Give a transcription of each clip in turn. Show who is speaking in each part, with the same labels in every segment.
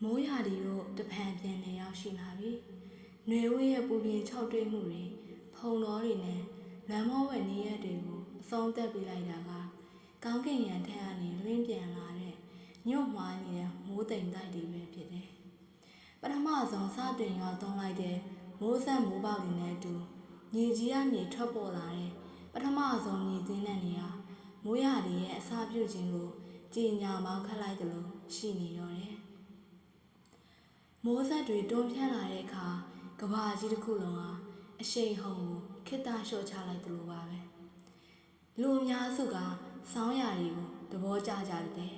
Speaker 1: မိုးရာဒီတို့တပံပြန်နေရောက်ရှိလာပြီ။ຫນွေဝေးရဲ့ပူပြင်း၆တွေးမှုတွေဖုံတော်တွေနဲ့လမ်းမောဝက်နေရက်တွေကိုအဆုံးသက်ပေးလိုက်တာကကောင်းကင်ရံထက်ကနေလွင့်ပြန်လာတဲ့ညွတ်မှားနေတဲ့မိုးတိမ်တိုက်တွေပဲဖြစ်တယ်။ပထမဆုံးစတင်ရွာသွန်းလိုက်တဲ့မိုးဆက်မိုးပေါက်တွေနဲ့အတူညီကြီးကနေထွက်ပေါ်လာတဲ့ပထမဆုံးညီသင်းတဲ့နေရာမိုးရာဒီရဲ့အစာပြုတ်ခြင်းကိုကြည်ညာမောင်းခတ်လိုက်တယ်လို့ရှိနေတော့တယ်။မိုးဆက်တွေတွန်းဖြန်းလာတဲ့အခါကဘာကြီးတစ်ခုလုံးဟာအရှိန်ဟုန်ကိုခိတ္တလျှော့ချလိုက်တယ်လို့ပါပဲလူအများစုကစောင်းရာတွေကိုသဘောကျကြတယ်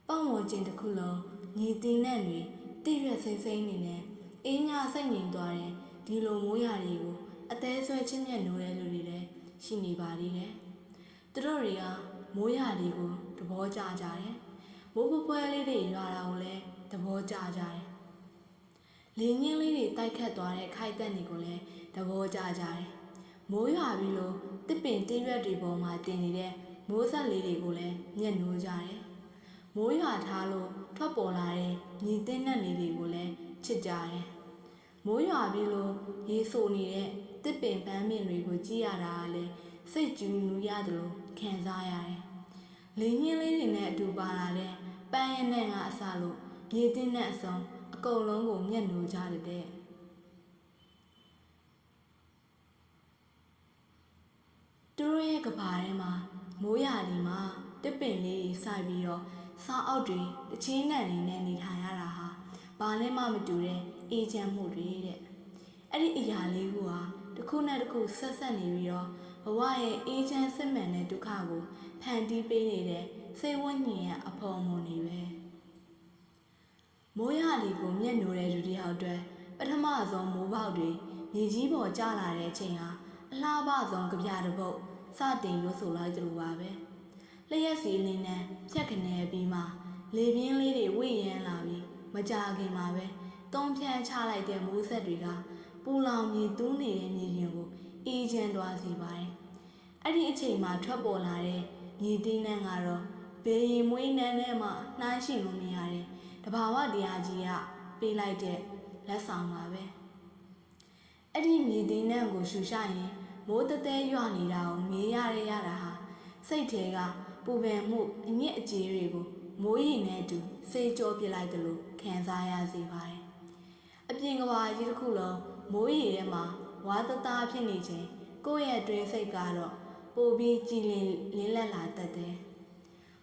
Speaker 1: ပေါ့ဝန်းကျင်တစ်ခုလုံးညီတင်းနဲ့တွေတိရွက်စိမ့်စိမ့်နေနဲ့အင်းညာစိတ်ငြိမ်သွားတဲ့ဒီလိုမိုးရာတွေကိုအသေးဆွဲချင်းမြတ်နိုးတဲ့လူတွေလည်းရှိနေပါသေးတယ်သူတို့တွေကမိုးရာတွေကိုသဘောကျကြတယ်မိုးပပွဲလေးတွေရွာတာကိုလည်းသဘောကျကြတယ်လင်းငင်းလေးတွေတိုက်ခတ်သွားတဲ့ခိုက်တက်တွေကိုလည်းသဘောကျကြတယ်။မိုးရွာပြီးလို့တစ်ပင်တိရွက်တွေပေါ်မှာတင်နေတဲ့မိုးဆက်လေးတွေကိုလည်းညှက်နိုးကြတယ်။မိုးရွာထားလို့ထွက်ပေါ်လာတဲ့ညီတင်းတဲ့လေးတွေကိုလည်းချစ်ကြတယ်။မိုးရွာပြီးလို့ရေဆိုနေတဲ့တစ်ပင်ပန်းမြင့်တွေကိုကြည့်ရတာကလည်းစိတ်ကျူးနူးရတယ်လို့ခံစားရတယ်။လင်းငင်းလေးတွေနဲ့အတူပါလာတဲ့ပန်းရနဲ့ကအစလို့ညီတင်းတဲ့အစုံအကုန်လုံးကိုမျက်နှာကြတဲ့သူတို့ရဲ့ကဘာထဲမှာမိုးရာဒီမှာတစ်ပင်လေးစိုက်ပြီးတော့စားအောက်တွေတချင်းနံနေနဲ့နေထိုင်ရတာဟာဘာနဲ့မှမတူတဲ့အေးချမ်းမှုတွေတဲ့အဲ့ဒီအရာလေးကတစ်ခုနဲ့တစ်ခုဆက်ဆက်နေပြီးတော့ဘဝရဲ့အေးချမ်းစစ်မှန်တဲ့ဒုက္ခကိုဖန်တီးပေးနေတဲ့စိတ်ဝိညာဉ်ရဲ့အဖော်မွန်တွေပဲမိုးရာဒီကိုမျက်နှာတဲ့လူတယောက်အတွက်ပထမဆုံးမိုးပေါက်တွေမြေကြီးပေါ်ကျလာတဲ့အချိန်ဟာအလှပဆုံးကြပြတစ်ပုတ်စတင်ရွဆိုလိုက်ကြလို့ပါပဲလျှက်စီလင်းနဲ့ဖြတ်ခနဲပြီးမှလေပြင်းလေးတွေဝိရမ်းလာပြီးမကြခင်မှာပဲတုံးဖြန်းချလိုက်တဲ့မိုးဆက်တွေကပူလောင်မြေတူးနေတဲ့မြေပြင်ကိုအေးချမ်းသွားစေပါတယ်အဲ့ဒီအချိန်မှာထွက်ပေါ်လာတဲ့မြေတင်းနှံကတော့ဘေးရင်မွေးနှံထဲမှာနှိုင်းရှင်လို့မရတဲ့တဘာဝတရားကြီးကပေးလိုက်တဲ့လက်ဆောင်ပါပဲအဲ့ဒီမြေတင်းနှံကိုရှူရှရင်မိုးတသေးရွနေတာကိုမြင်ရတာဟာစိတ်ထဲကပူပန်မှုအညစ်အကြေးတွေကိုမိုးရီနဲ့အတူစေးကြောပြလိုက်တယ်လို့ခံစားရစေပါတယ်အပြင်ကဘာကြီးတစ်ခုလုံးမိုးရီထဲမှာဝါသသားဖြစ်နေခြင်းကိုယ့်ရဲ့အတွင်းစိတ်ကတော့ပိုပြီးကြည်လင်လင်းလက်လာတတ်တယ်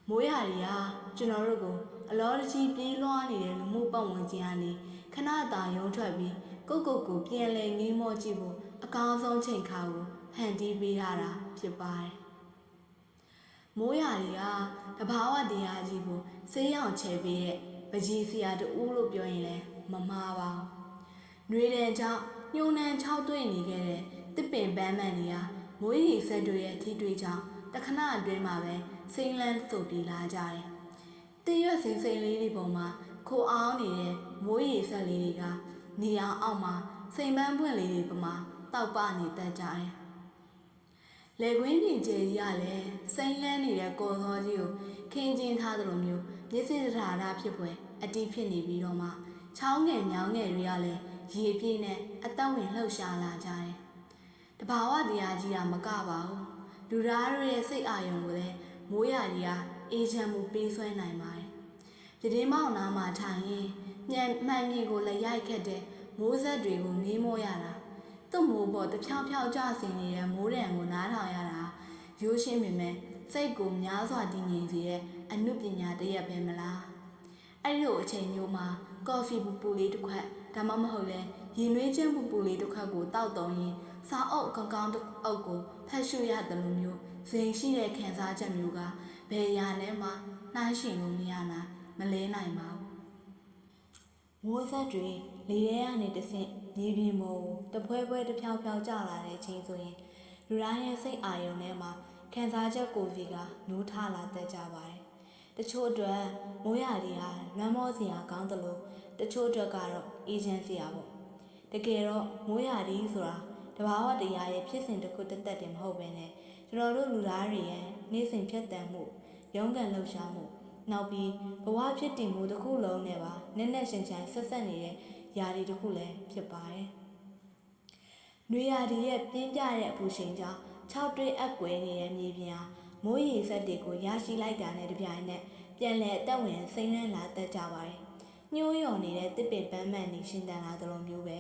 Speaker 1: မိုးရာရီဟာကျွန်တော်တို့ကိုအလောတကြီးပြေးလွှားနေတဲ့လူမှုပတ်ဝန်းကျင်ကနေခဏတာရုံထွက်ပြီးကိုပြန်လဲငင်းမော့ကြည့်ဖို့အကောင်းဆုံးချိန်ခါကိုဖန်တီးပေးရတာဖြစ်ပါတယ်။မိုးရာရီဟာတဘာဝတရားကြီးကိုဆေးရောင်ချဲပေးတဲ့ပကြီးဆရာတူလို့ပြောရင်လည်းမမှားပါဘူး။နှွေတဲ့ကြောင့်ညှိုးနှံချောက်တွေ့နေခဲ့တဲ့တစ်ပင်ပန်းမှန်တွေဟာမိုးရီဆက်တွေရဲ့ထိတွေ့ကြောင့်တခဏအတွင်းမှာပဲစိမ့်လန်းဆိုပြီးလာကြတယ်။တရွက်စိမ့်လေးတွေပေါ်မှာခိုအောင်နေတဲ့မိုးရီဆက်လေးတွေကနေအောင်အောက်မှာစိမ်ပန်းပွင့်လေးတွေပမာတောက်ပနေတတ်ကြတယ်။လေကွင်းပြင်ကျဲကြီးကလည်းစိမ့်လန်းနေတဲ့ကော်စောကြီးကိုခင်းကျင်းထားသလိုမျိုးမျက်စိတထာရဖြစ်ဖွယ်အတိဖြစ်နေပြီးတော့မှချောင်းငယ်မြောင်းငယ်တွေကလည်းရေပြည့်နဲ့အသက်ဝင်လှုပ်ရှားလာကြတယ်။တဘာဝတရားကြီးကမကပါဘူး။လူသားတို့ရဲ့စိတ်အာရုံကိုလည်းမိုးရာကြီးကအေးချမ်းမှုပေးဆွဲနိုင်ပါတယ်။ပြတင်းမောင်နာမှာထိုင်ရင်မှန်မြင်ကိုလည်းရိုက်ခတ်တဲ့မိုးဆက်တွေကိုငေးမောရတာသူ့မိုးပေါ်တဖြောင်းဖြောင်းကျဆင်းနေတဲ့မိုးတံကိုနားထောင်ရတာရိုးရှင်းပေမဲ့စိတ်ကိုများစွာတည်ငြိမ်စေတဲ့အနုပညာတစ်ရပ်ပဲမလားအဲ့ဒီလိုအချိန်မျိုးမှာကော်ဖီပူလေးတစ်ခွက်ဒါမှမဟုတ်လဲရေနွေးချင်းပူလေးတစ်ခွက်ကိုတောက်တော့ရင်စားအုပ်ကောင်းတစ်အုပ်ကိုဖတ်ရှုရတယ်လို့မျိုးဇင်ရှိတဲ့ခံစားချက်မျိုးကဘယ်ရာနဲ့မှနှိုင်းယှဉ်လို့မရနိုင်မလဲနိုင်ပါဘူးမိုးဆက်တွေလေထဲကနေတဆင့်မြေပြင်ပေါ်တဖွဲတဖြောင်းဖြောင်းကျလာတဲ့အချိန်ဆိုရင်လူတိုင်းရဲ့စိတ်အာရုံထဲမှာခံစားချက်ကိုယ်စီကနိုးထလာတတ်ကြပါတယ်။တချို့အတွက်မိုးရာဒီဟာလွမ်းမောစရာကောင်းသလိုတချို့အတွက်ကတော့အေးချမ်းစရာပေါ့။တကယ်တော့မိုးရာဒီဆိုတာတဘာဝတရားရဲ့ဖြစ်စဉ်တစ်ခုတစ်သက်တည်းမဟုတ်ဘဲနဲ့ကျွန်တော်တို့လူသားတွေရဲ့နေ့စဉ်ဖြတ်တန်းမှုရုန်းကန်လှုပ်ရှားမှု နောက်ပြီးဘဝဖြစ်တည်မှုတစ်ခုလုံးနဲ့ပါနက်နက်ရှိန်ရှိန်ဆက်ဆက်နေတဲ့ຢာဒီတစ်ခုလည်းဖြစ်ပါတယ်။နွေရာသီရဲ့ပြင်းပြတဲ့အပူချိန်ကြောင့်6တွဲအပ်ကွဲနေတဲ့မြေပြင်ဟာမိုးရေစက်တွေကိုရရှိလိုက်တာနဲ့တပြိုင်နက်ပြန်လည်အသက်ဝင်စိမ့်နှံလာတတ်ကြပါတယ်။ညှိုးယုံနေတဲ့တစ်ပင်ပန်းမှန်နေရှင်တန်လာသလိုမျိုးပဲ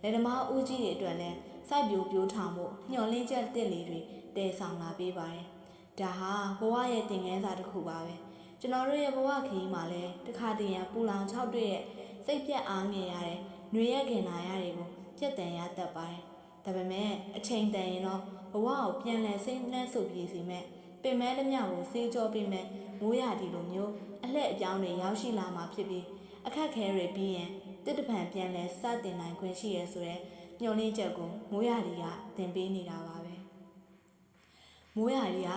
Speaker 1: လက်ဓမားဦးကြီးတွေအတွက်လည်းစိုက်ပျိုးပြိုးထောင်မှုညှော်လင်းချက်တစ်လေးတွေတည်ဆောင်လာပေးပါတယ်။ဒါဟာဘဝရဲ့သင်ခန်းစာတစ်ခုပါပဲ။ကျွန်တော်တို့ရဲ့ဘဝခရီးမှာလည်းတခါတည်းရန်ပူလောင်6တွဲရဲ့စိတ်ပြတ်အားငယ်ရတဲ့ຫນွေရဲ့ခင်နာရတွေကိုပြတ်တန်ရတတ်ပါတယ်။ဒါပေမဲ့အချိန်တန်ရင်တော့ဘဝကိုပြန်လည်စိတ်နှံ့ဆုပ်ပြေးစီမဲ့ပင်မဲသမျှကိုစေးကြောပေးမဲ့မိုးရာသီလိုမျိုးအလှည့်အပြောင်းတွေရောက်ရှိလာမှာဖြစ်ပြီးအခက်ခဲတွေပြီးရင်တစ်တပံပြန်လည်စတင်နိုင်ခွင့်ရှိရဆိုတဲ့ညှို့လင်းချက်ကိုမိုးရာသီကသင်ပေးနေတာပါပဲမိုးရာသီက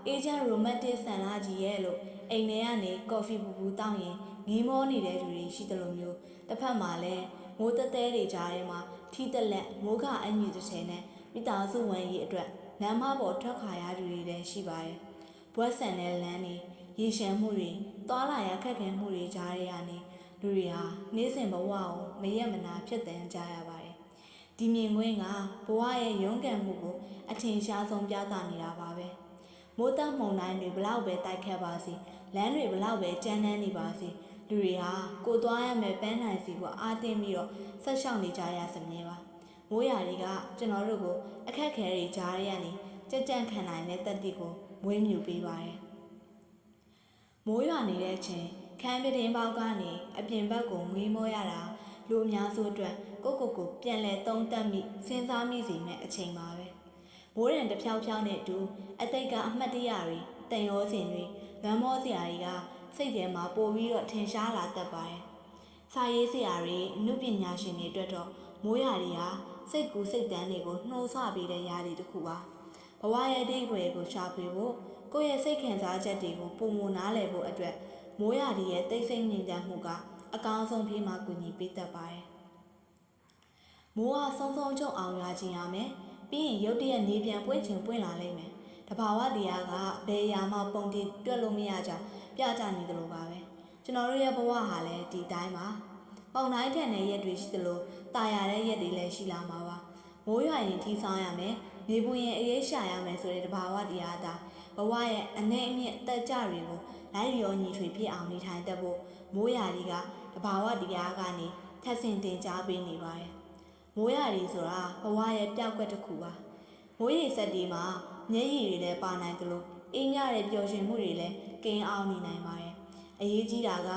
Speaker 1: အေဂျင့်ရိုမန်တစ်ဆန်လာကြီးရဲ့လို့အိမ်ထဲကနေကော်ဖီပူပူတောင်းရင်ငီးမောနေတဲ့လူတွေရှိတယ်လို့မျိုးတစ်ဖက်မှာလည်းမိုးတဲတဲတွေကြားထဲမှာထီးတက်လက်မိုးကအညီတစ်ထည်နဲ့မိသားစုဝင်ကြီးအတွက်လမ်းမပေါ်ထွက်ခါရသူတွေလည်းရှိပါတယ်ဘွက်ဆန်တဲ့လမ်းတွေရေရှမ်းမှုတွေသွားလာရခက်ခဲမှုတွေကြားထဲကနေလူတွေဟာနေ့စဉ်ဘဝကိုမရက်မနာဖြစ်တန်ကြရပါတယ်ဒီမြင်ကွင်းကဘဝရဲ့ရုန်းကန်မှုကိုအထင်ရှားဆုံးပြသနေတာပါပဲမိုးတမှုန်တိုင်းတွေဘလောက်ပဲတိုက်ခတ်ပါစေလမ်းတွေဘလောက်ပဲကြမ်းတမ်းနေပါစေလူတွေဟာကိုသွားရမယ်ပန်းနိုင်စီကိုအားတင်းပြီးတော့ဆက်ရှောင်နေကြရစမြဲပါမိုးရာတွေကကျွန်တော်တို့ကိုအခက်ခဲတွေကြားရကနေကြက်ကြန့်ခံနိုင်တဲ့တက်တိကိုမွေးမြူပေးပါတယ်မိုးရွာနေတဲ့အချိန်ခန်းပတင်းပေါက်ကနေအပြင်ဘက်ကိုငွေမောရတာလူအများစုအတွက်ကိုပြန်လဲသုံးသပ်မိစဉ်းစားမိစေမဲ့အချိန်ပါပဲမိုးရင်တဖြောင်းဖြောင်းနဲ့အတူအတိတ်ကအမှတ်တရတွေတန်ရောစင်တွေလမ်းမောစရာတွေကစိတ်ထဲမှာပို့ပြီးတော့ထင်ရှားလာတတ်ပါတယ်စာရေးစရာတွေအမှုပညာရှင်တွေအတွက်တော့မိုးရာတွေဟာစိတ်ကူးစိတ်တန်းတွေကိုနှိုးဆွပေးတဲ့ຢာတွေတစ်ခုပါဘဝရဲ့အတိတ်တွေကိုရှာဖွေဖို့ကိုယ့်ရဲ့စိတ်ခံစားချက်တွေကိုပုံမနားလည်ဖို့အတွက်မိုးရာသီရဲ့တိတ်ဆိတ်ငြိမ်သက်မှုကအကောင်းဆုံးပြေးမှကူညီပေးတတ်ပါတယ်။မိုးကဆုံးချုံအောင်ရွာခြင်းရမယ်။ပြီးရင်ရုတ်တရက်နေပြန်ပွင့်ချင်ပွင့်လာလိမ့်မယ်။တဘာဝတရားကဘယ်ရာမှပုံတင်တွက်လို့မရကြပြကြနေသလိုပါပဲ။ကျွန်တော်တို့ရဲ့ဘဝဟာလည်းဒီတိုင်းပါ။ပုံတိုင်းထန်တဲ့ရက်တွေရှိသလိုတာယာတဲ့ရက်တွေလည်းရှိလာမှာပါ။မိုးရွာရင်ထီဆောင်ရမယ်။နေပူရင်အေးရှာရမယ်ဆိုတဲ့တဘာဝတရားသာဘဝရဲ့အနေအမြင့်တက်ကြတွေကိုလိုက်လျောညီထွေဖြစ်အောင်နေထိုင်တတ်ဖို့မိုးရာသီကတဘာဝတရားကနေထပ်ဆင့်တင်ကြားပေးနေပါတယ်။မိုးရာသီဆိုတာဘဝရဲ့ပြောက်ကွက်တစ်ခုပါ။မိုးရေစက်တွေမှာမျက်ရည်တွေလည်းပါနိုင်သလိုအေးမြတဲ့ပျော်ရွှင်မှုတွေလည်းကင်းအောင်နေနိုင်ပါတယ်။အရေးကြီးတာက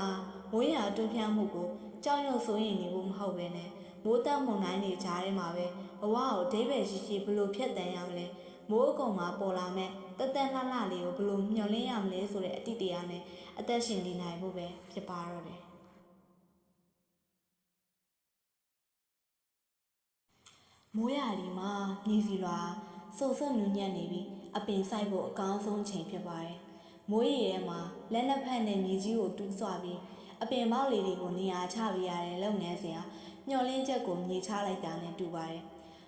Speaker 1: မိုးရာတွန်းပြမှုကိုကြောက်ရွံ့စိုးရိမ်နေဖို့မဟုတ်ပဲနဲ့မိုးတက်မှုန်တိုင်းတွေကြားထဲမှာပဲဘဝကိုဒိဗယ်ရှိရှိဘလို့ဖြတ်တန်းရမလဲမိုးအကုံမှာပေါ်လာမဲ့တက်တက်လှလှလေးကိုဘလို့မျှော်လင့်ရမလဲဆိုတဲ့အတိတ်တရားနဲ့အသက်ရှင်နေနိုင်ဖို့ပဲဖြစ်ပါတော့တယ်မိုးရာသီမှာမြေစီလွာစုံစုံနူးညံ့နေပြီးအပင်ဆိုင်ဖို့အကောင်းဆုံးချိန်ဖြစ်ပါတယ်မိုးရေထဲမှာလက်နှစ်ဖက်နဲ့မြေကြီးကိုတူးဆွပြီးအပင်ပေါက်လေးတွေကိုနေရာချပေးရတဲ့လုပ်ငန်းစဉ်ဟာမျှော်လင့်ချက်ကိုမြေချလိုက်တာနဲ့တူပါတယ်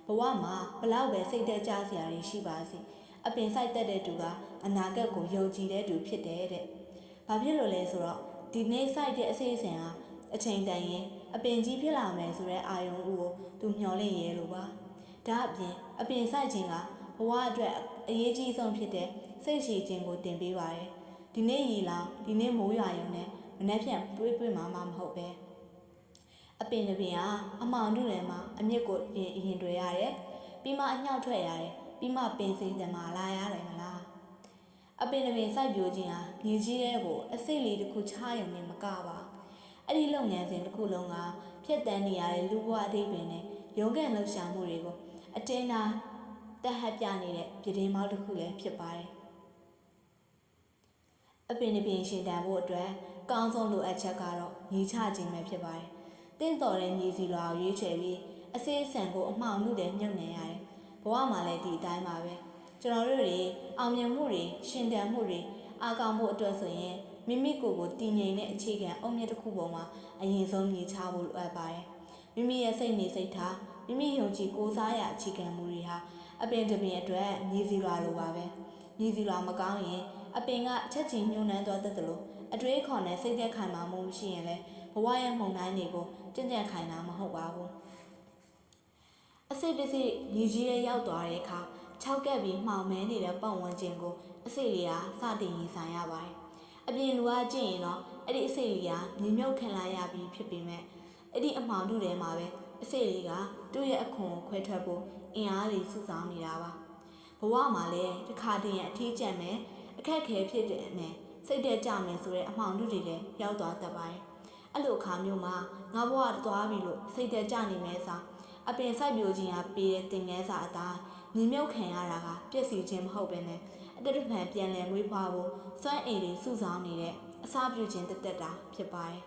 Speaker 1: ဘဝမှာဘလောက်ပဲစိတ်သက်ကြစရာတွေရှိပါစေအပင်ဆိုင်တက်တဲ့သူကအနာဂတ်ကိုယုံကြည်တဲ့သူဖြစ်တယ်တဲ့။ဘာဖြစ်လို့လဲဆိုတော့ဒီနေ့ဆိုင်တဲ့အစီအစဉ်ဟာအချိန်တန်ရင်အပင်ကြီးဖြစ်လာမယ်ဆိုတဲ့အာယုံဦးကိုသူမျှော်လင့်ရဲလို့ပါ။ဒါအပြင်အပင်ဆိုင်ခြင်းကဘဝအတွက်အရေးကြီးဆုံးဖြစ်တဲ့စိတ်ရှည်ခြင်းကိုတင်ပေးပါတယ်။ဒီနေ့ရေလောင်ဒီနေ့မိုးရွာရုံနဲ့မနှက်ဖြန်တွေးမှမဟုတ်ပဲ။အပင်တစ်ပင်ဟာအမောင်တို့ထဲမှာအမြစ်ကိုရင်တွေရတယ်။ပြီးမှအညှောက်ထွက်ရတယ်။ပြီးမှပင်စိမ်းတယ်မှာလာရတယ်မလားအပင်တစ်ပင်စိုက်ပျိုးခြင်းဟာမြေကြီးထဲကိုအစိတ်လေးတစ်ခုချရုံနဲ့မကပါအဲ့ဒီလုပ်ငန်းစဉ်တစ်ခုလုံးကဖြတ်တန်းနေရတဲ့လူဘဝအသေးပင်နဲ့ရုန်းကန်လှုပ်ရှားမှုတွေကိုအတင်းသားတက်ဟပ်ပြနေတဲ့ပြည်တွင်းမောက်တစ်ခုလည်းဖြစ်ပါတယ်အပင်တစ်ပင်ရှင်တန်ဖို့အတွက်ကောင်းဆုံးလိုအပ်ချက်ကတော့ညီချခြင်းပဲဖြစ်ပါတယ်တင့်တော်တဲ့မြေစီလွာကိုရွေးချယ်ပြီးအစေးအဆန်ကိုအမှောင်မှုတွေမြုပ်နေရတယ်ဘဝမှာလည်းဒီအတိုင်းပါပဲကျွန်တော်တို့တွေအောင်မြင်မှုတွေရှင်တန်မှုတွေအားကောင်းဖို့အတွက်ဆိုရင်မိမိကိုယ်ကိုတည်ငြိမ်တဲ့အခြေခံအုတ်မြစ်တစ်ခုပေါ်မှာအရင်ဆုံးမြေချဖို့လိုအပ်ပါတယ်မိမိရဲ့စိတ်နေစိတ်ထားမိမိယုံကြည်ကိုးစားရာအခြေခံမှုတွေဟာအပင်တစ်ပင်အတွက်မြေစီလွာလိုပါပဲမြေစီလွာမကောင်းရင် အပင်ကအချက်ချင်းညှိုးနှမ်းသွားတတ်တယ်လို့အတွေးခေါ်နဲ့စိတ်သက်ခိုင်မာမှုမရှိရင်လည်းဘဝရဲ့မှုန်တိုင်းတွေကိုကြင်ကြံခိုင်တာမဟုတ်ပါဘူးအစစ်တစစ်မြေကြီးရဲ့ရောက်သွားတဲ့အခါခြောက်ကပ်ပြီးမှောင်မဲနေတဲ့ပတ်ဝန်းကျင်ကိုအစစ်လေးဟာစတင်ရင်ဆိုင်ရပါတယ်အပြင်လူကကြည့်ရင်တော့အဲ့ဒီအစစ်လေးကမြေမြုပ်ခံလာရပြီးဖြစ်ပေမဲ့အဲ့ဒီအမှောင်ထုထဲမှာပဲအစစ်လေးကသူ့ရဲ့အခွန်ကိုခွဲထွက်ဖို့အင်အားလေးစုဆောင်နေတာပါဘဝမှာလည်းတစ်ခါတည်းအထီးကျန်မယ်အခက်ခဲဖြစ်တဲ့နဲ့စိတ်တက်ကြမယ်ဆိုတဲ့အမှောင်ထုတွေလည်းရောက်သွားတတ်ပါတယ်အဲ့လိုအခါမျိုးမှာငါဘဝသွားပြီလို့စိတ်တက်ကြနေမယ်ဆိုအပင်စိုက်ပျိုးခြင်းကပေးတဲ့တင်ငန်းစာအတိုင်းမြေမြုပ်ခံရတာကပြည့်စည်ခြင်းမဟုတ်ဘဲနဲ့အတ္တဖန်ပြန်လည်မွေးဖွားဖို့စွမ်းအင်တွေစုဆောင်နေတဲ့အစာပြုခြင်းတက်တာဖြစ်ပါတယ်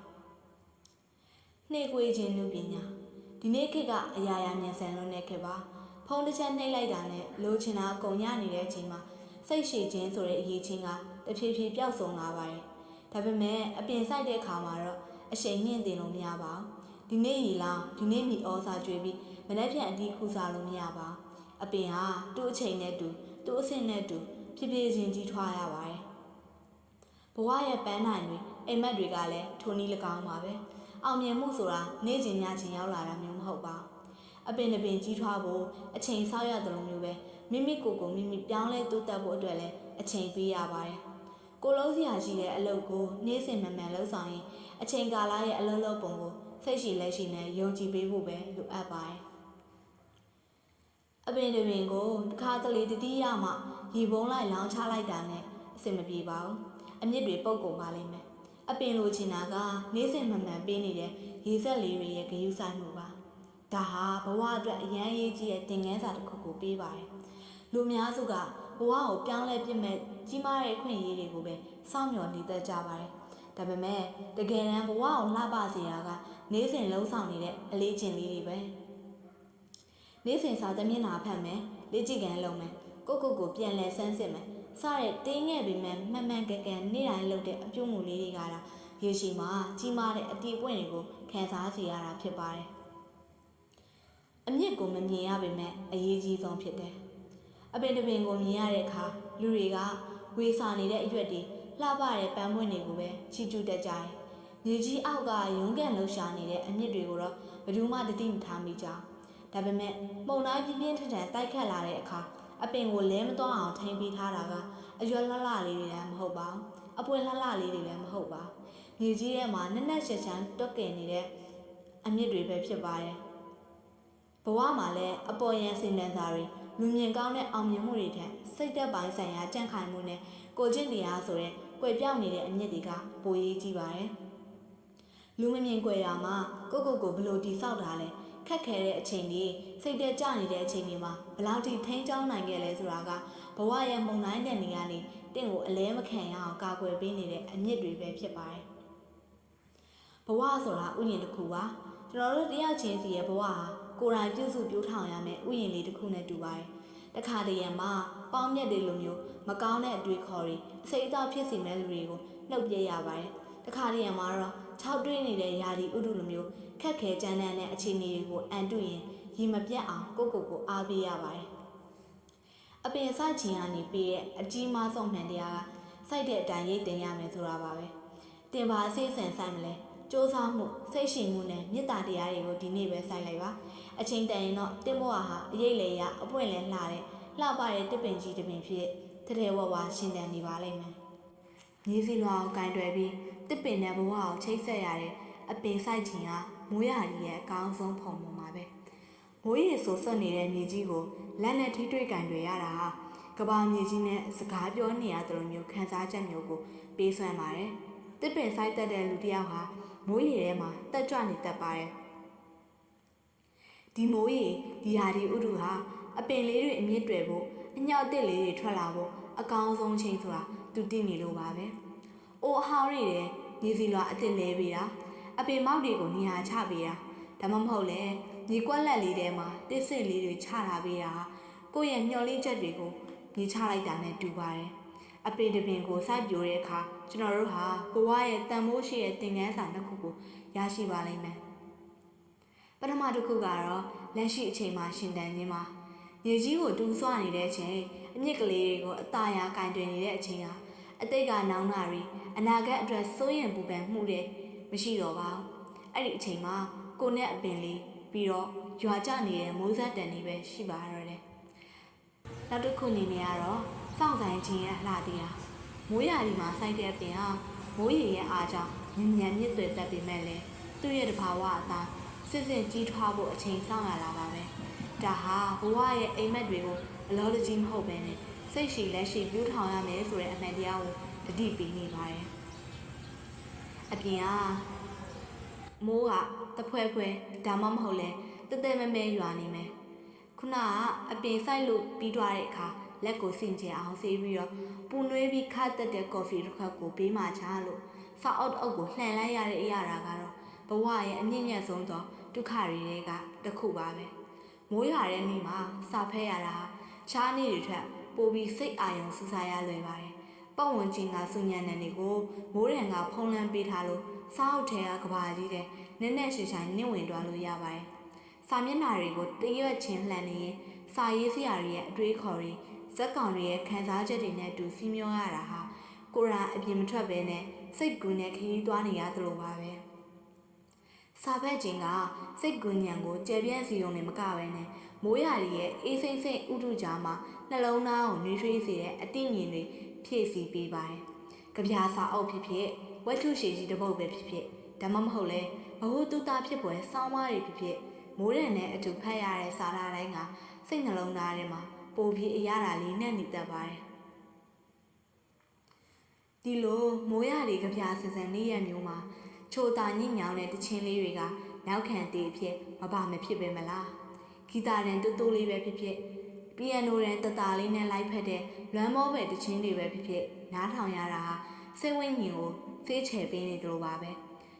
Speaker 1: နှိပ်ကွေးခြင်းနုပညာဒီနေ့ခေတ်ကအရာရာမြန်ဆန်လွန်းတဲ့ခေတ်ပါဖုန်းတစ်ချက်နှိပ်လိုက်တာနဲ့လိုချင်တာအကုန်ရနေတဲ့အချိန်မှာစိတ်ရှည်ခြင်းဆိုတဲ့အရေးချင်းကတဖြည်းဖြည်းပျောက်ဆုံးလာပါတယ်ဒါပေမဲ့အပြင်ဆိုင်တဲ့အခါမှာတော့အရှိန်မြင့်တင်လို့မရပါဘူးဒီနေ့ရီလောင်ဒီနေ့မီဩစာကျွေးပြီးမနေ့ပြန်အတီးခူစားလို့မရပါအပင်ဟာသူ့အချိန်နဲ့သူ့အဆင့်နဲ့သူဖြည်းဖြည်းချင်းကြီးထွားရပါတယ်ဘဝရဲ့ပန်းနိုင်တွေအိမ်မက်တွေကလည်းထိုနည်း၎င်းပါပဲအောင်မြင်မှုဆိုတာနေ့ချင်းညချင်းရောက်လာတာမျိုးမဟုတ်ပါအပင်တစ်ပင်ကြီးထွားဖို့အချိန်ဆောက်ရတယ်လို့မျိုးပဲမိမိကိုယ်ကိုမိမိပြောင်းလဲတိုးတက်ဖို့အတွက်လည်းအချိန်ပေးရပါတယ်ကိုလုံးစရာရှိတဲ့အလုပ်ကိုနေ့စဉ်မှန်မှန်လုပ်ဆောင်ရင်အချိန်ကာလရဲ့အလုပ်လုပ်ပုံကိုစိတ်ရှိလက်ရှိနဲ့ယုံကြည်ပေးဖို့ပဲလိုအပ်ပါတယ်အပင်တစ်ပင်ကိုတစ်ခါတလေတတိယမှရေပုံးလိုက်လောင်းချလိုက်တာနဲ့အဆင်မပြေပါဘူးအမြင့်တွေပုတ်ကုန်ပါလိမ့်မယ်အပင်လိုချင်တာကနေ့စဉ်မှန်မှန်ပေးနေတဲ့ရေစက်လေးတွေရဲ့ဂရုစိုက်မှုပါဒါဟာဘဝအတွက်အရန်ရေးကြီးတဲ့သင်ခန်းစာတစ်ခုကိုပေးပါတယ်လူများစုကဘဝကိုပြောင်းလဲပြစ်မဲ့ကြီးမားတဲ့အခွင့်အရေးတွေကိုပဲစောင့်မျှော်နေတတ်ကြပါတယ်ဒါပေမဲ့တကယ်တမ်းဘဝကိုလှပစေတာကနေ့စဉ်လှုံ့ဆော်နေတဲ့အလေးကျင့်လေးတွေပဲနေ့စဉ်စာသမမျက်နှာဖတ်မယ်လေ့ကျင့်ခန်းလုပ်မယ်ကိုပြန်လဲဆန်းစစ်မယ်စတဲ့တင်းငယ်ပေမဲ့မှန်မှန်ကန်ကန်နေ့တိုင်းလုပ်တဲ့အပြုံးမှုလေးတွေကရေရှည်မှာကြီးမားတဲ့အတီးပွင့်တွေကိုခံစားစေရတာဖြစ်ပါတယ်အမြင့်ကိုမမြင်ရပေမဲ့အရေးကြီးဆုံးဖြစ်တယ်အပင်တစ်ပင်ကိုမြင်ရတဲ့အခါလူတွေကဝေစာနေတဲ့အရွက်တွေလှပတဲ့ပန်းပွင့်တွေကိုပဲချီကျူးတတ်ကြတယ်မြေကြီးအောက်ကရုံးကန်လှူရှာနေတဲ့အမြင့်တွေကိုတော့ဘယ်သူမှတတိမထားမိကြဒါပေမဲ့ပုံတိုင်းပြင်းပြင်းထန်ထန်တိုက်ခတ်လာတဲ့အခါအပင်ကိုလဲမသွားအောင်ထိန်းပေးထားတာကအရွက်လှလှလေးတွေလည်းမဟုတ်ပါဘူးအပွင့်လှလှလေးတွေလည်းမဟုတ်ပါမြေကြီးထဲမှာနက်နက်ရှက်ရှမ်းတွက်ကင်နေတဲ့အမြင့်တွေပဲဖြစ်ပါတယ်ဘဝမှာလည်းအပေါ်ယံစင်တန်းစာတွေလူမြင်ကောင်းတဲ့အောင်မြင်မှုတွေထက်စိတ်သက်ပိုင်းဆိုင်ရာကြံ့ခိုင်မှုနဲ့ကိုကျင့်တရားဆိုတဲ့ကွယ်ပြောက်နေတဲ့အမြင့်တွေကပိုရေးကြီးပါတယ်လူမမြင်ကွယ်တာမှာကိုဘလို့တိဆောက်တာလဲခက်ခဲတဲ့အချိန်တွေစိတ်သက်ကြနေတဲ့အချိန်တွေမှာဘလောက်ထိထိန်းချောင်းနိုင်ခဲ့လဲဆိုတာကဘဝရဲ့မုန်တိုင်းတဲ့နေရာနေတင့်ကိုအလဲမခံရအောင်ကာကွယ်ပေးနေတဲ့အမြင့်တွေပဲဖြစ်ပါတယ်ဘဝဆိုတာဥယျာဉ်တစ်ခုပါကျွန်တော်တို့တယောက်ချင်းစီရဲ့ဘဝဟာကိုယ်တိုင်ပြုစုပြောထောင်ရမယ့်ဥယျာဉ်လေးတစ်ခုနဲ့တူပါတယ်တခါတည်းရမှာပေါင်းမြတ်တွေလိုမျိုးမကောင်းတဲ့အတွေ့ခေါ်တွေအစိတ်အသောက်ဖြစ်စေမဲ့လူတွေကိုနှုတ်ပြရပါတယ်တခါတည်းရမှာတော့ခြောက်တွင်းနေတဲ့ယာဒီဥဒုလိုမျိုးခက်ခဲကြမ်းတမ်းတဲ့အခြေအနေတွေကိုအန်တုရင်ရေမပြတ်အောင်ကိုအားပေးရပါတယ်အပင်စိုက်ခြင်းကနေပြီးရဲ့အကြီးမားဆုံးမှန်တရားကစိုက်တဲ့အတိုင်းရိတ်တင်ရမယ်ဆိုတာပါပဲတင်ပါအစိတ်ဆန်ဆိုင်မလဲစူးစမ်းမှုစိတ်ရှိမှုနဲ့မေတ္တာတရားတွေကိုဒီနေ့ပဲစိုက်လိုက်ပါအချိန်တန်ရင်တော့တင်မောဟာအရေးလေရအပွင့်လဲလှတဲ့လှပတဲ့တစ်ပင်ကြီးတစ်ပင်ဖြစ်တထဲဝဝရှင်တန်နေပါလိမ့်မယ်မြေစီလွာကိုကင်တွယ်ပြီးတစ်ပင်နဲ့ဘဝကိုချိတ်ဆက်ရတဲ့အပင်စိုက်ခြင်းကမိုးရာကြီးရဲ့အကောင်းဆုံးပုံမှန်ပါပဲမိုးရေဆိုဆက်နေတဲ့မြေကြီးကိုလက်နဲ့ထိတွေ့ကင်တွယ်ရတာဟာကဘာမြေကြီးနဲ့စကားပြောနေရတယ်လို့မျိုးခံစားချက်မျိုးကိုပေးစွမ်းပါတယ်တစ်ပင်စိုက်တတ်တဲ့လူတစ်ယောက်ဟာမိုးရေထဲမှာတက်ကြွနေတတ်ပါတယ်ဒီမိုးရေဒီဟာဒီဥဒုဟာအပင်လေးတွေအမြင့်တွယ်ဖို့အညောက်တစ်လေးတွေထွက်လာဖို့အကောင်းဆုံးချိန်ဆိုတာသူသိနေလို့ပါပဲအိုးအဟောင်းတွေတဲ့မြေစီလွာအစ်စ်လဲပေးတာအပင်မောက်တွေကိုနေရာချပေးတာဒါမှမဟုတ်လဲမြေကွက်လက်လေးထဲမှာတစ်စစ်လေးတွေချထားပေးတာကိုယ့်ရဲ့မျှော်လင့်ချက်တွေကိုမြေချလိုက်တာနဲ့တူပါတယ်အပင်တစ်ပင်ကိုစိုက်ပျိုးတဲ့အခါကျွန်တော်တို့ဟာဘဝရဲ့တန်ဖိုးရှိတဲ့သင်ခန်းစာတစ်ခုကိုရရှိပါလိမ့်မယ်ပထမတစ်ခုကတော့လက်ရှိအချိန်မှာရှင်တန်ခြင်းပါမြေကြီးကိုတူးဆွနေတဲ့အချိန်အမြင့်ကလေးတွေကိုအသာရကင်တွင်နေတဲ့အချိန်ဟာ အတိတ်ကနောင်နာရီအနာဂတ်အတွက်စိုးရင်ပူပန်မှုတွေမရှိတော့ပါဘူးအဲ့ဒီအချိန်မှာကိုနဲ့အပင်လေးပြီးတော့ရွာကျနေတဲ့မိုးစက်တန်လေးပဲရှိပါတော့တယ်နောက်တစ်ခုအနေနဲ့ကတော့စောင့်ဆိုင်ခြင်းရဲ့အလှတရားမိုးရာသီမှာစိုက်တဲ့အပင်ဟာမိုးရေရဲ့အားကြောင့်ညံ့ညံ့မြစ်သွေတတ်ပေမဲ့လည်းသူ့ရဲ့တဘာဝအတိုင်းစစ်စစ်ကြီးထွားဖို့အချိန်ဆောင်ရလာပါပဲဒါဟာဘဝရဲ့အိမ်မက်တွေကိုအလောတကြီးမဟုတ်ပဲနဲ့စိတ်ရှိလက်ရှိပြူးထောင်ရမယ်ဆိုတဲ့အမှန်တရားကိုတတိပေးနေပါတယ်အပြင်ကမိုးကတဖွဲဖွဲဒါမှမဟုတ်လဲတဲတဲမဲမဲရွာနေမယ်ခုနကအပြင်ဆိုင်လို့ပြီးသွားတဲ့အခါလက်ကိုစင်ကြအောင်ဆေးပြီးတော့ပူနွေးပြီးခတ်တက်တဲ့ကော်ဖီတစ်ခွက်ကိုပေးမှချလို့စောက်အောက်ကိုလှန်လိုက်ရတဲ့အရာကတော့ဘဝရဲ့အမြင့်မြတ်ဆုံးသောဒုက္ခတွေကတစ်ခုပါပဲမိုးရွာတဲ့နေ့မှာစာဖဲရတာရှားနေ့တွေထက်ပိုပြီးစိတ်အာရုံစူးစားရလွယ်ပါတယ်ပတ်ဝန်းကျင်ကစုညံတဲ့တွေကိုမိုးရံကဖုံးလန်းပေးထားလို့စောက်ထဲကကဘာကြီးတဲ့နက်နက်ရှိရှိနင့်ဝင်သွားလို့ရပါတယ်စာမျက်နှာတွေကိုတရွက်ချင်းလှန်နေရင်စာရေးစရာတွေရဲ့အတွေးခေါ်တွေဇက်ကောင်တွေရဲ့ခံစားချက်တွေနဲ့တူစီးမျောရတာဟာကိုယ်ကအပြင်မထွက်ဘဲနဲ့စိတ်ကူးနဲ့ခရီးသွားနေရသလိုပါပဲစာဖက်ချင်းကစိတ်ကူးညံကိုကျယ်ပြန့်စီုံနဲ့မကပဲနဲ့မိုးရာရီရဲ့အေးစိမ့်စိမ့်ဥတုကြားမှာနှလုံးသားကိုနှွေးထွေးစေတဲ့အတိမြင်တွေဖြည့်ဆည်းပေးပါတယ်။ကြပြာစာအုပ်ဖြစ်ဖြစ်ဝတ္ထုရှည်ကြီးတစ်ပုဒ်ပဲဖြစ်ဖြစ်ဒါမှမဟုတ်လဲဘဟုတုတဖြစ်ပွဲစောင်းမတွေဖြစ်ဖြစ်မိုးရံနဲ့အတူဖတ်ရတဲ့စာသားတိုင်းကစိတ်နှလုံးသားထဲမှာပိုပြီးအရသာလေးနဲ့နေတတ်ပါတယ်။ဒီလိုမိုးရတွေကြပြာစင်စင်လေးရမျိုးမှာချိုတာညစ်ညောင်းတဲ့တခြင်းလေးတွေကနောက်ခံတည်ဖြစ်မပါမဖြစ်ပဲမလားဂီတာတန်တူတူလေးပဲဖြစ်ဖြစ်ပီယန်နိုတန်တတာလေးနဲ့လိုက်ဖက်တဲ့လွမ်းမောပဲတခြင်းတွေပဲဖြစ်ဖြစ်နားထောင်ရတာဟာစိတ်ဝိညာဉ်ကိုဖေးချယ်ပေးနေကြလို့ပါပဲ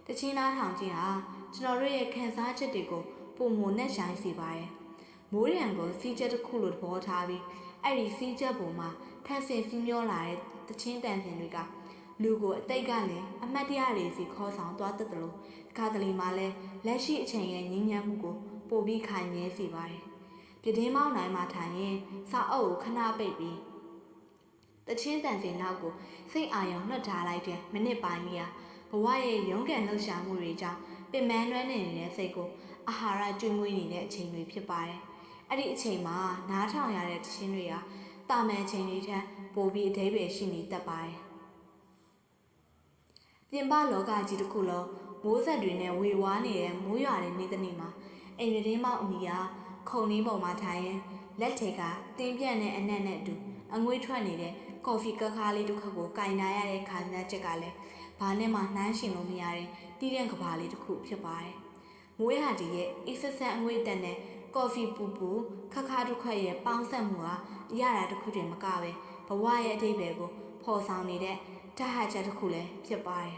Speaker 1: တခြင်းနားထောင်ခြင်းဟာကျွန်တော်တို့ရဲ့ခံစားချက်တွေကိုပုံမနဲ့ဆိုင်စေပါတယ်မိုးရံကိုစီးချက်တစ်ခုလိုသဘောထားပြီးအဲ့ဒီစီးချက်ပုံမှာထပ်ဆင်စီးမျောလာတဲ့တခြင်းတန်ပြင်တွေကလူကိုအတိတ်ကလည်းအမှတ်တရတွေစီခေါ်ဆောင်သွားတတ်တယ်လို့ခါတလီမှာလည်းလက်ရှိအချိန်ရဲ့ငြင်းညမ်းမှုကိုပိုပြီးခိုင်မြဲစေပါတယ်။ပြတင်းမောင်းနိုင်မှထိုင်ရင်စာအုပ်ကိုခဏပိတ်ပြီးတချင်းတန်စင်နောက်ကိုစိတ်အာရုံနှွတ်ထားလိုက်တဲ့မိနစ်ပိုင်းကြီးဟာဘဝရဲ့ရုန်းကန်လှုပ်ရှားမှုတွေကြောင့်ပင်ပန်းနှွမ်းနေတဲ့စိတ်ကိုအာဟာရကျွေးမွေးနေတဲ့အချိန်တွေဖြစ်ပါတယ်။အဲ့ဒီအချိန်မှာနားထောင်ရတဲ့တချင်းတွေဟာတာမန်ချိန်တွေထက်ပိုပြီးအသေးပဲရှိနေတတ်ပါတယ်။ပြင်ပလောကကြီးတစ်ခုလုံးမိုးဆက်တွေနဲ့ဝေဝါးနေတဲ့မိုးရွာတဲ့နေ့တစ်နေ့မှာအိမ်ရင်းမောက်အမီကခုံလေးပေါ်မှာထိုင်ရင်လက်ထဲကတင်းပြန့်တဲ့အနက်နဲ့အတူအငွေးထွက်နေတဲ့ကော်ဖီကခါးလေးတစ်ခုကိုကင်နာရတဲ့ခါနာချက်ကလည်းဘာနဲ့မှနှမ်းရှင်လို့မရတဲ့တီးတဲ့ကဘာလေးတစ်ခုဖြစ်ပါတယ်။မိုးရာကြီးရဲ့အစ်ဆက်ဆက်အငွေးတက်နဲ့ကော်ဖီပူပူခခါးတစ်ခွက်ရဲ့ပေါင်းဆက်မှုဟာအရာတစ်ခုတည်းမကပဲဘဝရဲ့အတိတ်ပဲကိုဖော်ဆောင်နေတဲ့ဓာတ်ဟချက်တစ်ခုလည်းဖြစ်ပါတယ်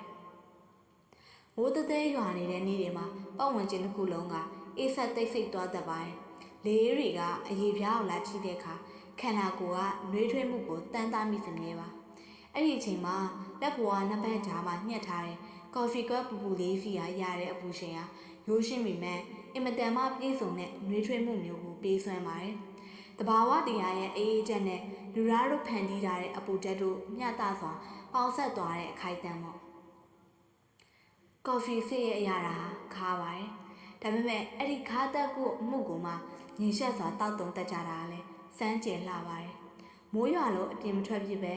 Speaker 1: ။မိုးသေးရွာနေတဲ့နေ့တွေမှာပတ်ဝန်းကျင်တစ်ခုလုံးကအေးဆက်တိတ်ဆိတ်သွားတတ်ပါတယ်။လေတွေကအရေပြားကိုလာချိတဲ့အခါခန္ဓာကိုယ်ကနှွေးထွေးမှုကိုတန်းသားမိစမြဲပါ။အဲ့ဒီအချိန်မှာလက်ဘွားနှစ်ပတ်ကြားမှာညှက်ထားတဲ့ကော်ဖီကွက်ပူပူလေးစီရတဲ့အပူရှင်ဟာရိုးရှင်းပေမဲ့အင်မတန်မှပြည့်စုံတဲ့နှွေးထွေးမှုမျိုးကိုပေးစွမ်းပါတယ်။တဘာဝတရားရဲ့အေးအေးချက်နဲ့လူသားတို့ဖန်တီးထားတဲ့အပူချက်တို့မျှတစွာပေါင်းဆက်သွားတဲ့အခိုက်အတန့်ပေါ့။ကော်ဖီစစ်ရဲ့အရာတာခါပါတယ်။ဒါပေမဲ့အဲ့ဒီခါတက်ကိုအမှုကိုမှညင်ရှက်စွာတောက်တုံတက်ကြတာလဲစမ်းကျင်လှပါတယ်။မိုးရွာလို့အပြင်မထွက်ပြစ်ပဲ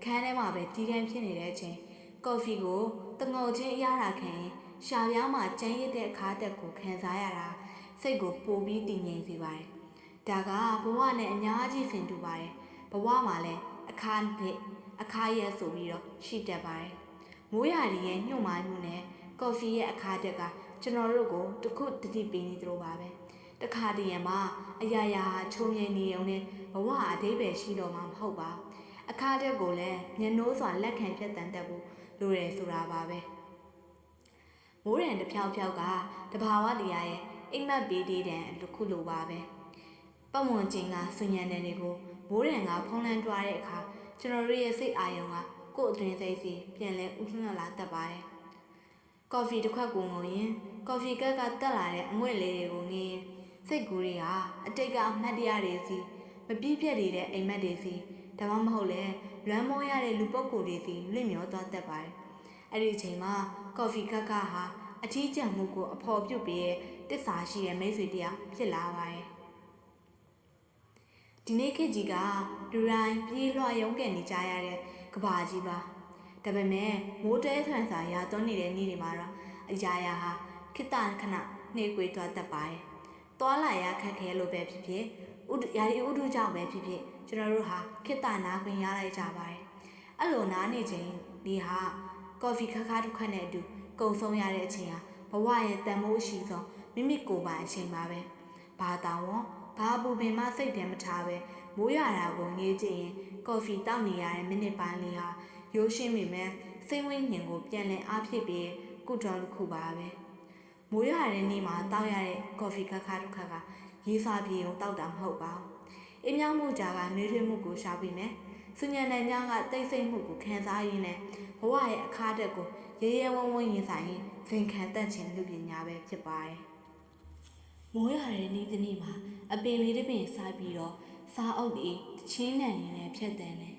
Speaker 1: ခန်းထဲမှာပဲတီးတန်းဖြစ်နေတဲ့အချိန်ကော်ဖီကိုတငုံချင်းအရာတာခံရင်ရှာပြားမှာကျန်းရစ်တဲ့ခါတက်ကိုခံစားရတာစိတ်ကိုပိုပြီးတည်ငြိမ်စေပါတယ်။ဒါကဘဝနဲ့အများကြီးဆင်တူပါတယ်။ဘဝမှာလည်းအခါနဲ့အခါရက်ဆိုပြီးတော့ရှိတတ်ပါတယ်။မိုးရာကြီးရဲ့ညှို့မိုင်းမှုနဲ့ကော်ဖီရဲ့အခါတက်ကကျွန်တော်တို့ကိုတခုတတိပေးနေသလိုပါပဲတခါတည်းရမှာအရာရာချုံငိမ့်နေုံနဲ့ဘဝအသေးပဲရှိတော့မှာမဟုတ်ပါအခါတက်ကိုလည်းညနိုးစွာလက်ခံဖြတ်တန်းတတ်ဖို့လိုတယ်ဆိုတာပါပဲမိုးရံတစ်ဖြောက်ဖြောက်ကတဘာဝတရားရဲ့အိမ်မက်ပေးတဲ့တန်တစ်ခုလိုပါပဲပတ်ဝန်းကျင်ကဆွညံတဲ့တွေကိုမိုးရံကဖုံးလန်းတွားတဲ့အခါကျွန်တော်တို့ရဲ့စိတ်အာရုံကကိုယ်အတွင်းစိတ်စီပြန်လဲဥထွန်းလာတတ်ပါတယ်ကော်ဖီတစ်ခွက်ကိုငုံရင်ကော်ဖီကတ်ကတက်လာတဲ့အငွေ့လေးတွေကိုငင်းစိတ်ကူးတွေဟာအတိတ်ကအမှတ်တရတွေစီမပြည့်ပြည့်နေတဲ့အိမ်မက်တွေစီ ဒါမှမဟုတ်လဲလွမ်းမောရတဲ့လူပုဂ္ဂိုလ်တွေစီလွင့်မျောသွားတတ်ပါတယ်အဲ့ဒီအချိန်မှာကော်ဖီခက်ခါဟာအထီးကျန်မှုကိုအဖော်ပြုတ်ပြီးတစ္ဆာရှိတဲ့မိတ်ဆွေတယောက်ဖြစ်လာပါတယ်ဒီနေ့ခေတ်ကြီးကလူတိုင်းပြေးလွှာရုံးကန်နေကြရတဲ့ကဘာကြီးပါဒါပေမဲ့မိုးတဲထွန်စာရာသွန်းနေတဲ့နေ့တွေမှာတော့အရာရာဟာခိတ္တခဏနှေးကွေးသွားတတ်ပါတယ်သွားလာရခက်ခဲလို့ပဲဖြစ်ဖြစ်ရာဒီဥဒုကြောင့်ပဲဖြစ်ဖြစ်ကျွန်တော်တို့ဟာခိတ္တနာခွင့်ရလိုက်ကြပါတယ်အဲ့လိုနားနေချိန်ဒီဟာကော်ဖီခါခါတစ်ခွက်နဲ့အတူကုံဆုံးရတဲ့အချိန်ဟာဘဝရဲ့တန်မိုးအရှိဆုံးမိမိကိုယ်ပိုင်အချိန်ပါပဲဘာတောင်ဝန်ဘာပူပင်မှစိတ်ထဲမထားပဲမိုးရတာကိုငေးကြည့်ရင်ကော်ဖီတောက်နေရတဲ့မိနစ်ပိုင်းလေးဟာရိုးရှင်းမိမဲ့စိတ်ဝိညာဉ်ကိုပြန်လည်အားဖြစ်ပြီးကုတော်တစ်ခုပါပဲမိုးရတဲ့နေ့မှာတောက်ရတဲ့ကော်ဖီခါခါတစ်ခါကရေးစားပြေုံတောက်တာမဟုတ်ပါဘူးအင်းမြောက်မှုကြားကနှွေးထွေးမှုကိုရှာပြီးမယ်စဉ္ညာနဲ့ညကတိတ်ဆိတ်မှုကိုခံစားရင်းနဲ့ဘဝရဲ့အခါတက်ကိုရဲရဲဝံ့ဝံ့ရင်ဆိုင်ရင်ဇင်ခံတတ်ခြင်းလူပညာပဲဖြစ်ပါတယ်မိုးရတဲ့နေ့တစ်နေ့မှာအပင်လေးတစ်ပင်စားပြီးတော့စားအုပ်တွေချင်းနှံနေနဲ့ဖြတ်တန်းတယ်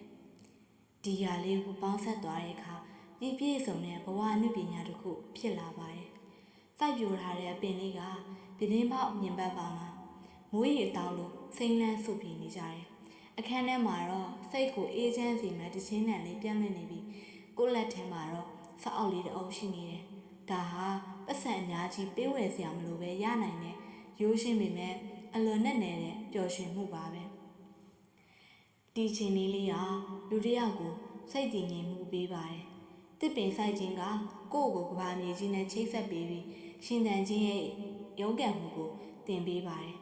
Speaker 1: ဒီရာလေးကိုပေါင်းဆက်သွားတဲ့အခါပြည့်စုံတဲ့ဘဝအနုပညာတစ်ခုဖြစ်လာပါတယ်စိုက်ပျိုးထားတဲ့အပင်လေးကပြင်းပေါက်မြင်ပတ်ပါမှာမိုးရေတောင်းလို့စိမ့်လန်းဆုပ်ပြီးနေကြတယ်အခန်းထဲမှာတော့စိတ်ကိုအေးချမ်းစီမဲ့တချင်းနှံလေးပြန့်လွင့်နေပြီးကိုယ့်လက်ထဲမှာတော့စောက်အောက်လေးတစ်အုပ်ရှိနေတယ်ဒါဟာပတ်စံအများကြီးပေးဝယ်စရာမလိုပဲရနိုင်တဲ့ရိုးရှင်းပေမဲ့အလွန်နဲ့နေတဲ့ပျော်ရွှင်မှုပါပဲဒီချိန်လေးကလူတစ်ယောက်ကိုစိတ်တည်ငြိမ်မှုပေးပါတယ်တစ်ပင်ဆိုင်ခြင်းကကိုယ့်ကိုကဘာမြေကြီးနဲ့ချိတ်ဆက်ပေးပြီးရှင်သန်ခြင်းရဲ့ရုန်းကန်မှုကိုသင်ပေးပါတယ်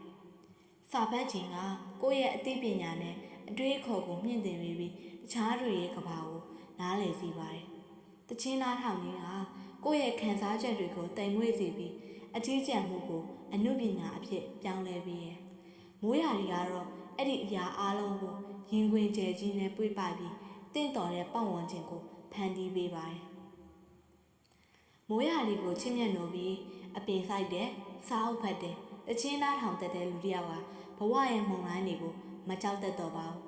Speaker 1: စာဖတ်ခြင်းကကိုယ့်ရဲ့အသိပညာနဲ့အတွေးအခေါ်ကိုမြင့်တင်ပေးပြီးတခြားတွေရဲ့ကဘာကိုနားလည်စေပါတယ်တချင်းနားထောင်ခြင်းကကိုယ့်ရဲ့ခံစားချက်တွေကိုတိမ်မွေ့စေပြီးအထီးကျန်မှုကိုအနုပညာအဖြစ်ပြောင်းလဲပြီးရယ်မိုးရာတွေကတော့အဲ့ဒီအရာအလုံးကိုရင်ခွင်ကျဲကြီးနဲ့ပွေ့ပပြီးတင့်တော်တဲ့ပတ်ဝန်းကျင်ကိုဖန်တီးပေးပါတယ်မိုးရာတွေကိုချစ်မြတ်လို့ပြီးအပင်ဆိုင်တဲ့စားအုပ်ဖတ်တဲ့တချင်းသားထောင်တက်တဲ့လူတစ်ယောက်ကဘဝရဲ့မှုန်တိုင်းတွေကိုမကြောက်တတ်တော့ပါဘူး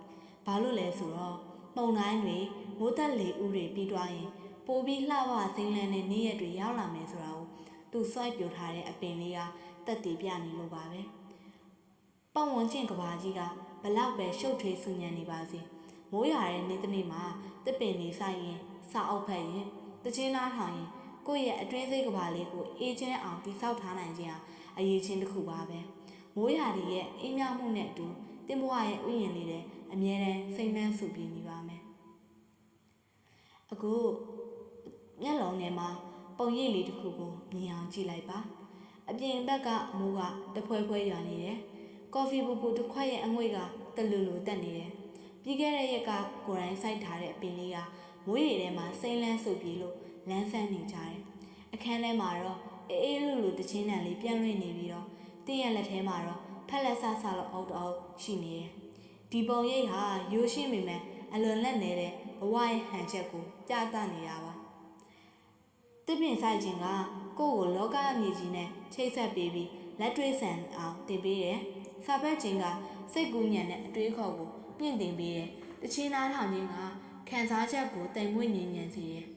Speaker 1: ဘာလို့လဲဆိုတော့မှုန်တိုင်းတွေမိုးသက်လေဥတွေပြီးသွားရင်ပိုပြီးလှပစိမ့်လန်းတဲ့နေ့ရက်တွေရောက်လာမယ်ဆိုတာကိုသူစိုက်ပျိုးထားတဲ့အပင်လေးကတက်တည်ပြနေလို့ပါပဲပတ်ဝန်းကျင်ကဘာကြီးကဘလောက်ပဲရှုပ်ထွေးဆူညံနေပါစေမိုးရွာတဲ့နေ့တစ်နေ့မှာတစ်ပင်လေးဆိုင်ရင်စာအုပ်ဖတ်ရင်တချင်းသားထောင်ရင်ကိုယ့်ရဲ့အတွင်းစိတ်ကဘာလေးကိုအေးချမ်းအောင်တိဆောက်ထားနိုင်ခြင်းဟာအရေးချင်းတစ်ခုပါပဲမိုးရွာရဲ့အေးမြမှုနဲ့အတူတင်ဘဝရဲ့ဥယျာဉ်လေးတဲ့အမြဲတမ်းစိမ့်နှံ့ဆူပြနေပါမယ်အခုမျက်လုံးထဲမှာပုံရိပ်လေးတစ်ခုကိုမြင်အောင်ကြည့်လိုက်ပါအပြင်ဘက်ကမိုးကတဖွဲဖွဲရွာနေတယ်ကော်ဖီပူပူတစ်ခွက်ရဲ့အငွေ့ကတလူလူတက်နေတယ်ပြီးခဲ့တဲ့ရက်ကကိုယ်တိုင်စိုက်ထားတဲ့အပင်လေးကမိုးရေထဲမှာစိမ့်လန်းဆူပြေလို့လန်းဆန်းနေကြတယ်အခန်းထဲမှာတော့အေးလူလူတချင်းတန်လေးပြန့်လွင့်နေပြီးတော့တင်းရဲ့လက်ထဲမှာတော့ဖက်လက်ဆဆလို့အုပ်တော့ရှိနေတယ်ဒီပုံရိပ်ဟာရိုးရှင်းပေမဲ့အလွန်လက်နေတဲ့ဘဝရဲ့ဟန်ချက်ကိုပြသနေတာပါတစ်ပင်ဆိုင်ခြင်းကကိုယ့်ကိုလောကအမြင့်ကြီးနဲ့ချိတ်ဆက်ပေးပြီးလက်တွေ့ဆန်အောင်တင်ပေးတယ်စာပတ်ခြင်းကစိတ်ကူးညံတဲ့အတွေးခေါ်ကိုမြင့်တင်ပေးတယ်တချင်းသားထောင်ခြင်းကခံစားချက်ကိုတိမ်မွေ့ငြိမ်ညံစေတယ်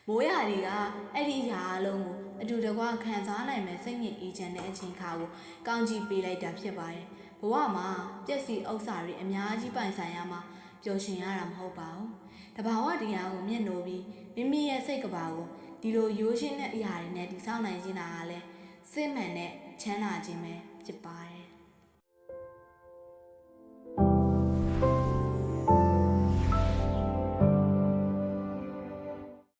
Speaker 1: မိုးရာတွေကအဲ့ဒီရာအလုံးကိုအတူတကွခံစားနိုင်မဲ့စိတ်ငြိမ်အေးချမ်းတဲ့အချိန်ခါကိုကောင်းကြည့်ပေးလိုက်တာဖြစ်ပါတယ်ဘဝမှာပျက်စီးဥစ္စာတွေအများကြီးပိုင်ဆိုင်ရမှာပျော်ရွှင်ရတာမဟုတ်ပါဘူးတဘာဝတရားကိုမျက်နှိုးပြီးမိမိရဲ့စိတ်ကဘာကိုဒီလိုရိုးရှင်းတဲ့အရာတွေနဲ့တည်ဆောက်နိုင်ခြင်းကလည်းစိတ်မှန်တဲ့ချမ်းသာခြင်းပဲဖြစ်ပါတယ်